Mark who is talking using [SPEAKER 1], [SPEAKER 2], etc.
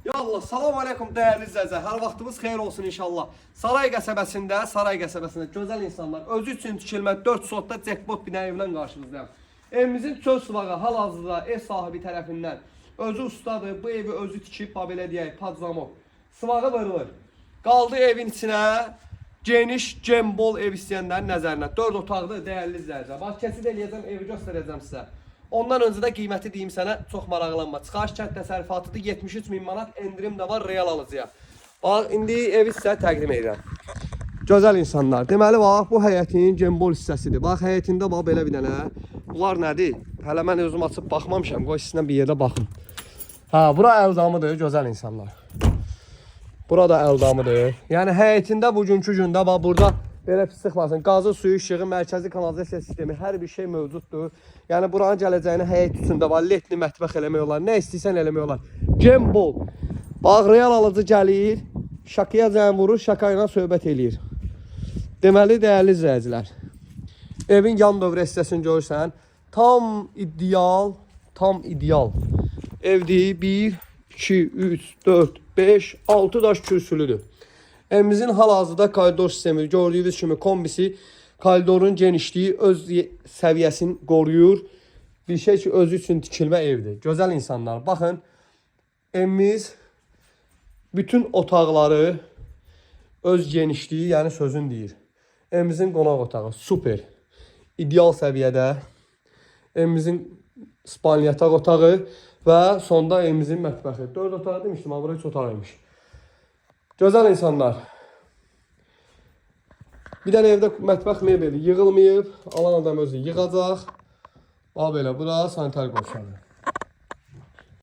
[SPEAKER 1] Ya Allah, salam aleykum değerli izləyicilər. Hər vaxtımız xeyir olsun inşallah. Saray qəsəbəsində gözəl insanlar özü üçün tikilmə 4 sotda jackpot bina evindən qarşınızdayım. Evimizin çöl sıvağı hal-hazırda ev sahibi tərəfindən özü ustadır. Bu evi özü tikib, belə deyək, Padzamov. Sıvağı vırılır. Qaldı evin içinə geniş, gembol ev istəyənlərin nəzərinə. 4 otaqlı değerli izləyicilər. Bax, kəsid eləyəcəm, evi göstərəcəm sizə. Ondan öncə də qiyməti deyim sənə, çox maraqlanma. Çıxarış kənd təsərrüfatıdır, 73.000 manat endirim də var real alıcıya. Bax, indi evi sizə təqdim edirəm. Gözəl insanlar. Deməli, bax, bu həyətin gembol hissəsidir. Bax, həyətində bax, belə bir dənə. Bunlar nədir? Hələ mən özüm açıb baxmamışam. Qoy sizinlə bir yerdə baxım. Ha, bura əldamıdır, gözəl insanlar. Burada əldamıdır. Yəni, həyətində bugünkü gündə, bax, burada belə pis sıxmasın. Qazı, suyu, işığı, mərkəzi kanalizasiya sistemi, hər bir şey mövcuddur. Yəni, buranın gələcəyini həyət üstündə var. Ledli mətbəx eləmək olar. Nə istəyirsən eləmək olar. Gembol. Bax, real alıcı gəlir. Şakaya zəng vurur, şaka ilə söhbət eləyir. Deməli, dəyərli izləyicilər. Evin yan dövrə hissəsini görürsən. Tam ideal. Evdir. 1, 2, 3, 4, 5, 6 daş kürsülüdür. Evimizin hal-hazırda koridor sistemi gördüyünüz kimi kombisi koridorun genişliyi öz səviyyəsini qoruyur. Bir şey ki, özü üçün tikilmə evdir. Gözəl insanlar, baxın. Evimiz bütün otaqları öz genişliyi, yəni sözün deyir. Evimizin qonaq otağı super. İdeal səviyyədə. Evimizin spalni yataq otağı və sonda evimizin mətbəxi. 4 otağı demişdim, amma bura 3 otağıymış. Gözəl insanlar. Bir dənə evdə mətbəx mebeli yığılmayıb. Alan adam özü yığacaq. Bax belə, bura sanitar qovşanı.